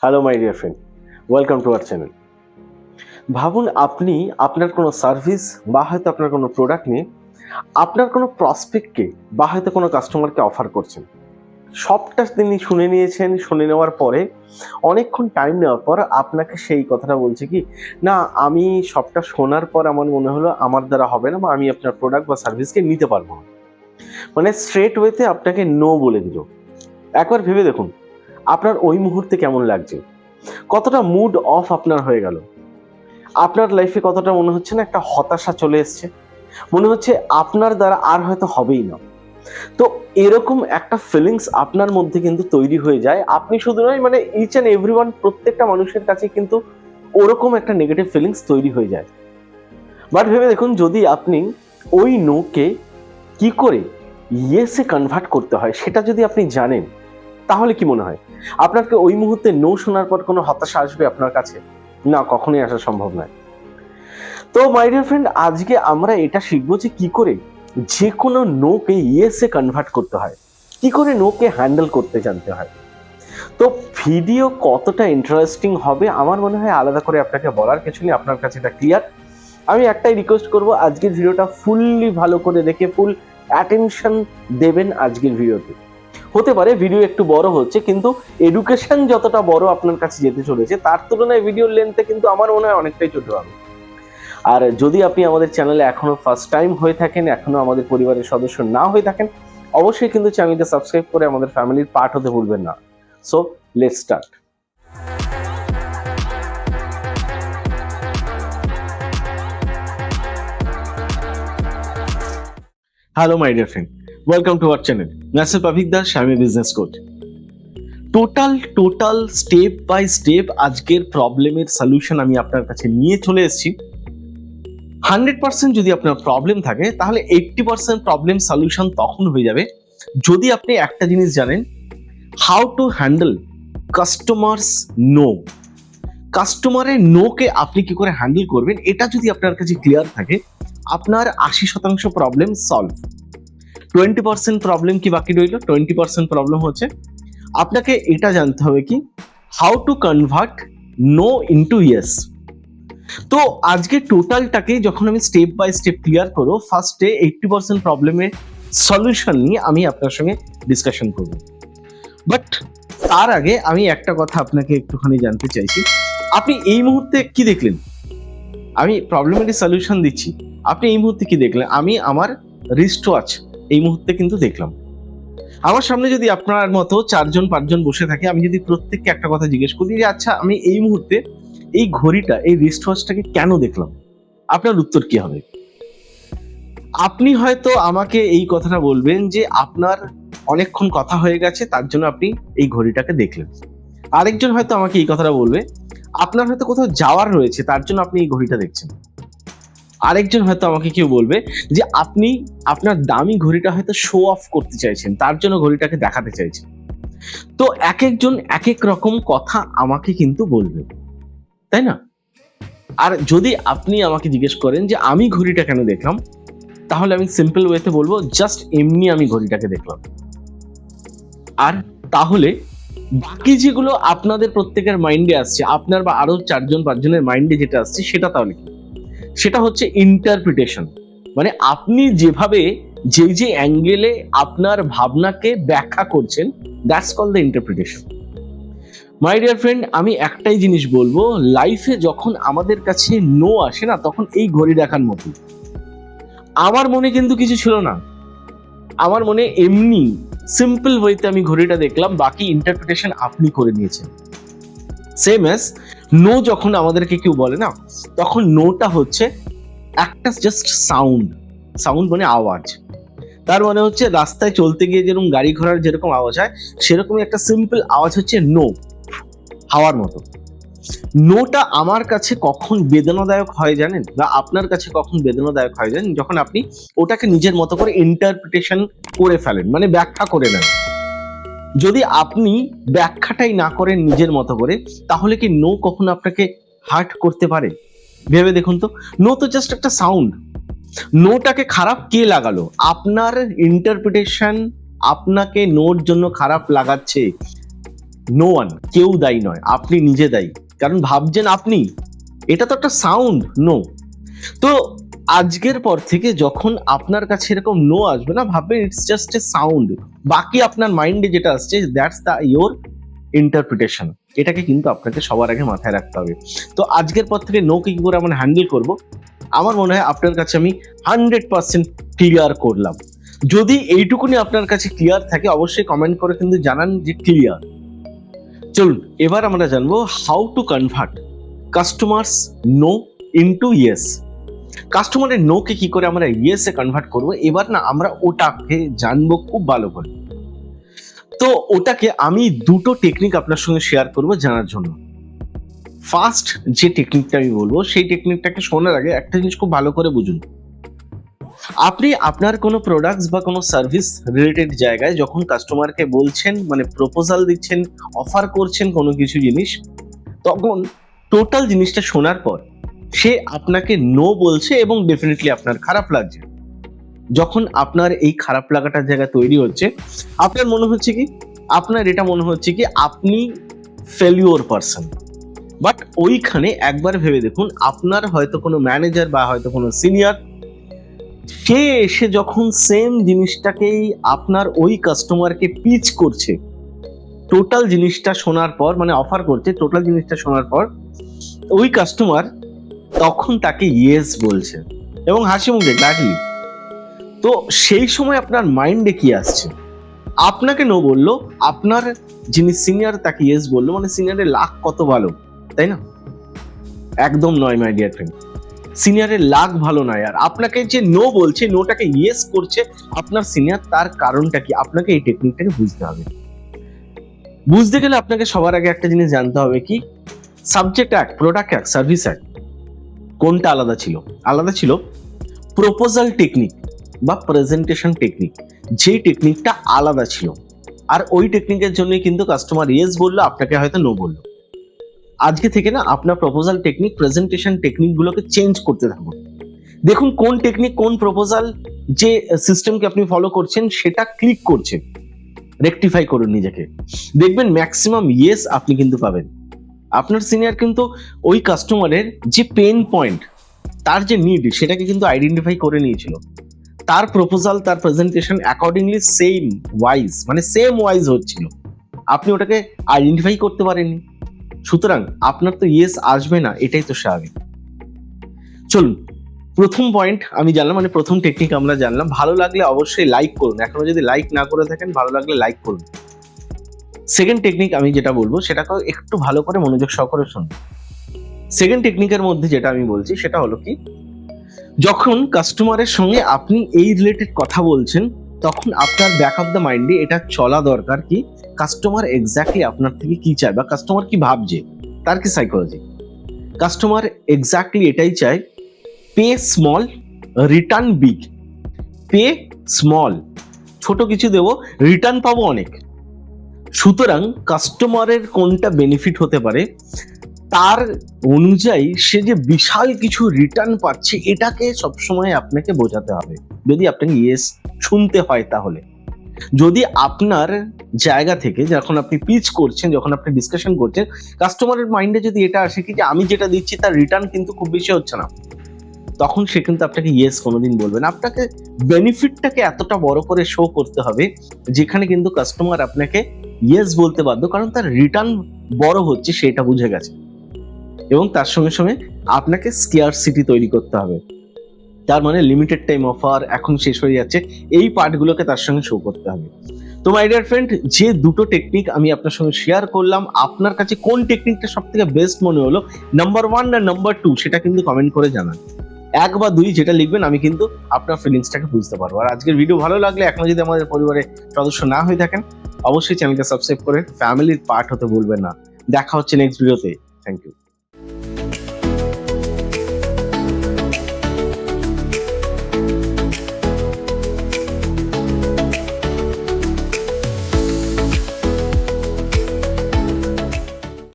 Hello my dear friend, welcome to our channel. ভাবুন আপনি আপনার কোনো সার্ভিস বা হয়তো আপনার কোনো প্রোডাক্ট নিয়ে আপনার কোনো প্রসপেক্টকে বা হয়তো কোনো কাস্টমারকে অফার করছেন। সবটা তিনি শুনে নিয়েছেন, শুনে নেওয়ার পরে অনেকক্ষণ টাইম নেওয়ার পর আপনাকে সেই কথাটা বলছে কি, না আমি সবটা শোনার পর আমার মনে হলো আমার দ্বারা হবে না বা আমি আপনার প্রোডাক্ট বা সার্ভিসকে নিতে পারবো না। মানে স্ট্রেট ওয়েতে আপনাকে নো বলে দিল। একবার ভেবে দেখুন আপনার ওই মুহূর্তে কেমন লাগছে, কতটা মুড অফ আপনার হয়ে গেল। আপনার লাইফে কতটা মনে হচ্ছে না একটা হতাশা চলে এসছে, মনে হচ্ছে আপনার দ্বারা আর হয়তো হবেই না। তো এরকম একটা ফিলিংস আপনার মধ্যে কিন্তু তৈরি হয়ে যায়। আপনি শুধু নয়, মানে ইচ অ্যান্ড এভরিওয়ান, প্রত্যেকটা মানুষের কাছে কিন্তু ওরকম একটা নেগেটিভ ফিলিংস তৈরি হয়ে যায়। বাট ভেবে দেখুন, যদি আপনি ওই নোকে কি করে ইয়েসে কনভার্ট করতে হয় সেটা যদি আপনি জানেন, তাহলে কি মনে হয় আপনাকে ওই মুহূর্তে নো শোনার পর কোনো হতাশা আসবে আপনার কাছে? না, কখনোই আসা সম্ভব নয়। তো মাই ডিয়ার ফ্রেন্ড, আজকে আমরা এটা শিখবো যে কি করে যে কোনো নোকে ইয়েসে কনভার্ট করতে হয়, কি করে নোকে হ্যান্ডেল করতে জানতে হয়। তো ভিডিও কতটা ইন্টারেস্টিং হবে আমার মনে হয় আলাদা করে আপনাকে বলার কিছু নেই, আপনার কাছে এটা ক্লিয়ার। আমি একটাই রিকোয়েস্ট করব, আজকের ভিডিওটা ফুললি ভালো করে দেখে ফুল অ্যাটেনশন দেবেন আজকের ভিডিওতে। হতে পারে ভিডিও একটু বড় হচ্ছে, কিন্তু এডুকেশন যতটা বড় আপনার কাছে যেতে চলেছে তার তুলনায় ভিডিওর লেন্থে কিন্তু আমার মনে হয় অনেকটাই ছোট হবে। আর যদি আপনি আমাদের চ্যানেলে এখনো ফার্স্ট টাইম হয়ে থাকেন, এখনো আমাদের পরিবারের সদস্য না হয়ে থাকেন, অবশ্যই কিন্তু চ্যানেলটা সাবস্ক্রাইব করে আমাদের ফ্যামিলির পার্ট হতে ভুলবেন না। So let's start. Hello my dear friend, welcome to our channel. Nasir পাভিক দাস, আমি business coach. Total step by step আজকের প্রবলেমের সলিউশন আমি আপনার কাছে নিয়ে চলে এসেছি। 100% যদি আপনার প্রবলেম থাকে তাহলে 80% প্রবলেম সলিউশন তখন হয়ে যাবে যদি আপনি একটা জিনিস জানেন, how to handle customers no. কাস্টমারের নোকে আপনি কি করে হ্যান্ডেল করবেন, এটা যদি আপনার কাছে ক্লিয়ার থাকে, আপনার 80% প্রবলেম সলভ। 20% প্রবলেম কি বাকি রইল? 20% প্রবলেম হচ্ছে আপনাকে এটা জানতে হবে কি, how to convert no into yes. তো আজকে টোটালটাকে যখন আমি স্টেপ বাই স্টেপ ক্লিয়ার করবো, ফার্স্টে 80% প্রবলেমের সলিউশন নিয়ে আমি আপনার সঙ্গে ডিসকাশন করব। বাট তার আগে আমি একটা কথা আপনাকে একটুখানি জানতে চাইছি, আপনি এই মুহূর্তে কি দেখলেন? আমি প্রবলেমের সলিউশন দিচ্ছি, আপনি এই মুহূর্তে কি দেখলেন? আমি আমার রিস্ট ওয়াচ এই মুহূর্তে কিন্তু দেখলাম। আমার সামনে যদি আপনার মতো 4-5জন বসে থাকে, আমি যদি প্রত্যেককে একটা কথা জিজ্ঞেস করি যে আচ্ছা আমি এই মুহূর্তে এই ঘড়িটা, এই রিস্ট ওয়াচটাকে কেন দেখলাম, আপনার উত্তর কি হবে? আপনি হয়তো আমাকে এই কথাটা বলবেন যে আপনার অনেকক্ষণ কথা হয়ে গেছে তার জন্য আপনি এই ঘড়িটাকে দেখলেন। আরেকজন হয়তো আমাকে এই কথাটা বলবে, আপনার হয়তো কোথাও যাওয়ার রয়েছে তার জন্য আপনি এই ঘড়িটা দেখছেন। আরেকজন হয়তো আমাকে কেউ বলবে যে আপনি আপনার দামি ঘড়িটা হয়তো শো অফ করতে চাইছেন, তার জন্য ঘড়িটাকে দেখাতে চাইছেন। তো এক একজন এক এক রকম কথা আমাকে কিন্তু বলবে, তাই না? আর যদি আপনি আমাকে জিজ্ঞেস করেন যে আমি ঘড়িটা কেন দেখলাম, তাহলে আমি সিম্পল ওয়েতে বলবো জাস্ট এমনি আমি ঘড়িটাকে দেখলাম। আর তাহলে বাকি যেগুলো আপনাদের প্রত্যেকের মাইন্ডে আসছে, আপনার বা আরো 4-5জনের মাইন্ডে যেটা আসছে সেটা তাহলে কি? সেটা হচ্ছে ইন্টারপ্রিটেশন। মানে আপনি যেভাবে যে অ্যাঙ্গেলে আপনার ভাবনাকে ব্যাখ্যা করছেন, that's call the interpretation. My dear friend, আমি একটাই জিনিস বলবো, লাইফে যখন আমাদের কাছে নো আসে না, তখন এই ঘড়ি দেখার মতো। আমার মনে কিন্তু কিছু ছিল না, আমার মনে এমনি সিম্পল ওয়েতে আমি ঘড়িটা দেখলাম, বাকি ইন্টারপ্রিটেশন আপনি করে নিয়েছেন। সেম অ্যাজ নো, যখন আমাদেরকে কেউ বলে না, তখন নোটা হচ্ছে একটা জাস্ট সাউন্ড। সাউন্ড মানে আওয়াজ। তার মানে হচ্ছে রাস্তায় চলতে গিয়ে যেরকম গাড়ি ঘোড়ার যেরকম আওয়াজ হয়, সেরকমই একটা সিম্পল আওয়াজ হচ্ছে নো, হাওয়ার মতো। নোটা আমার কাছে কখন বেদনাদায়ক হয় জানেন, বা আপনার কাছে কখন বেদনাদায়ক হয় জানেন? যখন আপনি ওটাকে নিজের মতো করে ইন্টারপ্রিটেশন করে ফেলেন, মানে ব্যাখ্যা করে নেন। যদি আপনি ব্যাখ্যাটাই না করেন নিজের মতো করে, তাহলে কি নো কখনো আপনাকে হার্ট করতে পারে? ভেবে দেখুন তো, নো তো জাস্ট একটা সাউন্ড। নোটাকে খারাপ কে লাগালো? আপনার ইন্টারপ্রিটেশন আপনাকে নোর জন্য খারাপ লাগাচ্ছে। নো ওয়ান, কেউ দায়ী নয়, আপনি নিজে দায়ী। কারণ ভাবছেন আপনি, এটা তো একটা সাউন্ড নো। তো আজকের পর থেকে যখন আপনার কাছে এরকম নো আসবে না, ভাববেন ইটস জাস্ট এ সাউন্ড। বাকি আপনার মাইন্ডে যেটা আসছে দ্যাটস দ্য ইয়োর ইন্টারপ্রিটেশন। এটাকে কিন্তু আপনাকে সবার আগে মাথায় রাখতে হবে। তো আজকের পর থেকে নো কি করে আমরা হ্যান্ডেল করব, আমার মনে হয় আপনার কাছে আমি 100% ক্লিয়ার করলাম। যদি এইটুকুনি আপনার কাছে ক্লিয়ার থাকে অবশ্যই কমেন্ট করে কিন্তু জানান যে ক্লিয়ার। চলুন এবার আমরা জানবো how to convert customers no into yes. কাস্টমারের নো কে কি করে আমরা ইয়েসে কনভার্ট করব, এবার না আমরা ওটাকে জানবো খুব ভালো করে। তো ওটাকে আমি দুটো টেকনিক আপনার সঙ্গে শেয়ার করব জানার জন্য। ফার্স্ট যে টেকনিকটা আমি বলবো সেই টেকনিকটাকে শোনার আগে একটা জিনিস খুব ভালো করে বুঝুন। আপনি আপনার কোনো প্রোডাক্টস বা কোনো সার্ভিস রিলেটেড জায়গায় যখন কাস্টমারকে বলছেন, মানে প্রপোজাল দিচ্ছেন, অফার করছেন কোনো কিছু জিনিস, তখন টোটাল জিনিসটা শোনার পর সে আপনাকে নো বলছে এবং ডেফিনেটলি আপনার খারাপ লাগছে। যখন আপনার এই খারাপ লাগাটার জায়গা তৈরি হচ্ছে, আপনার মনে হচ্ছে কি, আপনার এটা মনে হচ্ছে কি আপনি ফেলিওর পারসন। বাট ওইখানে একবার ভেবে দেখুন, আপনার হয়তো কোনো ম্যানেজার বা হয়তো কোনো সিনিয়র, সে এসে যখন সেম জিনিসটাকেই আপনার ওই কাস্টমারকে পিচ করছে, টোটাল জিনিসটা শোনার পর, মানে অফার করছে, টোটাল জিনিসটা শোনার পর ওই কাস্টমার তখন তাকে ইয়েস বলছে এবং হাসি মুখে গ্ল্যাডলি। তো সেই সময় আপনার মাইন্ডে কি আসছে? আপনাকে নো বললো, আপনার যিনি সিনিয়র তাকে ইয়েস বললো, মানে সিনিয়রের লাক কত ভালো, তাই না? একদম নয় মাই ডিয়ার ফ্রেন্ড, সিনিয়রের লাক ভালো নয়। আর আপনাকে যে নো বলছে, নোটাকে ইয়েস করছে আপনার সিনিয়র, তার কারণটা কি? আপনাকে এই টেকনিকটাকে বুঝতে হবে। বুঝতে গেলে আপনাকে সবার আগে একটা জিনিস জানতে হবে কি, সাবজেক্ট এক, প্রোডাক্ট এক, সার্ভিস এক, কোনটা আলাদা ছিল? আলাদা ছিল প্রপোজাল টেকনিক বা প্রেজেন্টেশন টেকনিক, যেই টেকনিকটা আলাদা ছিল। আর ওই টেকনিকের জন্যই কিন্তু কাস্টমার ইয়েস বললো, আপনাকে হয়তো নো বললো। আজকে থেকে না আপনার প্রপোজাল টেকনিক, প্রেজেন্টেশন টেকনিকগুলোকে চেঞ্জ করতে থাকুন। দেখুন কোন টেকনিক, কোন প্রপোজাল, যে সিস্টেমকে আপনি ফলো করছেন সেটা ক্লিক করছে, রেকটিফাই করুন নিজেকে। দেখবেন ম্যাক্সিমাম ইয়েস আপনি কিন্তু পাবেন। আপনার সিনিয়র কিন্তু ওই কাস্টমারের যে পেন পয়েন্ট, তার যে নিড, সেটাকে কিন্তু আইডেন্টিফাই করে নিয়েছিল। তার প্রপোজাল, তার প্রেজেন্টেশন অ্যাকর্ডিংলি সেম ওয়াইজ হচ্ছিল। আপনি ওটাকে আইডেন্টিফাই করতে পারেননি, সুতরাং আপনার তো ইয়েস আসবে না, এটাই তো স্বাভাবিক। চলুন প্রথম পয়েন্ট আমি জানলাম, মানে প্রথম টেকনিক আমরা জানলাম। ভালো লাগলে অবশ্যই লাইক করুন, এখনো যদি লাইক না করে থাকেন ভালো লাগলে লাইক করুন। সেকেন্ড টেকনিক আমি যেটা বলবো সেটাকে একটু ভালো করে মনোযোগ সহকারে শুনুন। সেকেন্ড টেকনিকের মধ্যে যেটা আমি বলছি সেটা হলো কি, যখন কাস্টমারের সঙ্গে আপনি এই রিলেটেড কথা বলছেন, তখন আপনার ব্যাক অফ দ্য মাইন্ডে এটা চলা দরকার কি, কাস্টমার এক্স্যাক্টলি আপনার থেকে কি চায় বা কাস্টমার কি ভাবছে, তার কি সাইকোলজি। কাস্টমার এক্স্যাক্টলি এটাই চায়, pay small return big. Pay small, ছোট কিছু দেবো, রিটার্ন পাবো অনেক। সুতরাং কাস্টমারের কোনটা বেনিফিট হতে পারে, তার অনুযায়ী সে যে বিশাল কিছু রিটার্ন পাচ্ছে, এটাকে সবসময় আপনাকে বোঝাতে হবে যদি আপনাকে ইয়েস শুনতে হয়। তাহলে যদি আপনার জায়গা থেকে যখন আপনি পিচ করছেন, যখন আপনি ডিসকাশন করছেন, কাস্টমারের মাইন্ডে যদি এটা আসে কি যে আমি যেটা দিচ্ছি তার রিটার্ন কিন্তু খুব বেশি হচ্ছে না, তখন সে কিন্তু আপনাকে ইয়েস কোনোদিন বলবে না। আপনাকে বেনিফিটটাকে এতটা বড় করে শো করতে হবে যেখানে কিন্তু কাস্টমার আপনাকে ইয়েস বলতে বাধ্য, কারণ তার রিটার্ন বড় হচ্ছে সেটা বুঝে গেছে। এবং তার সঙ্গে সঙ্গে আপনাকে স্কেয়ারসিটি তৈরি করতে হবে, তার মানে লিমিটেড টাইম অফার এখন শেষ হয়ে যাচ্ছে, এই পার্টগুলোকে তার সঙ্গে শো করতে হবে। তো মাই ডিয়ার ফ্রেন্ড, যে দুটো টেকনিক আমি আপনার সঙ্গে শেয়ার করলাম, আপনার কাছে কোন টেকনিকটা সব থেকে বেস্ট মনে হলো, নাম্বার 1 না নাম্বার 2, সেটা কিন্তু কমেন্ট করে জানান। 1 বা 2 যেটা লিখবেন আমি কিন্তু আপনার ফিলিংসটাকে বুঝতে পারবো। আর আজকের ভিডিও ভালো লাগলে, এখনো যদি আমাদের পরিবারে সদস্য না হয়ে থাকেন, অবশ্যই চ্যানেলকে সাবস্ক্রাইব করে ফ্যামিলির পার্ট হতে ভুলবেন না। দেখা হচ্ছে নেক্সট ভিডিওতে। Thank you.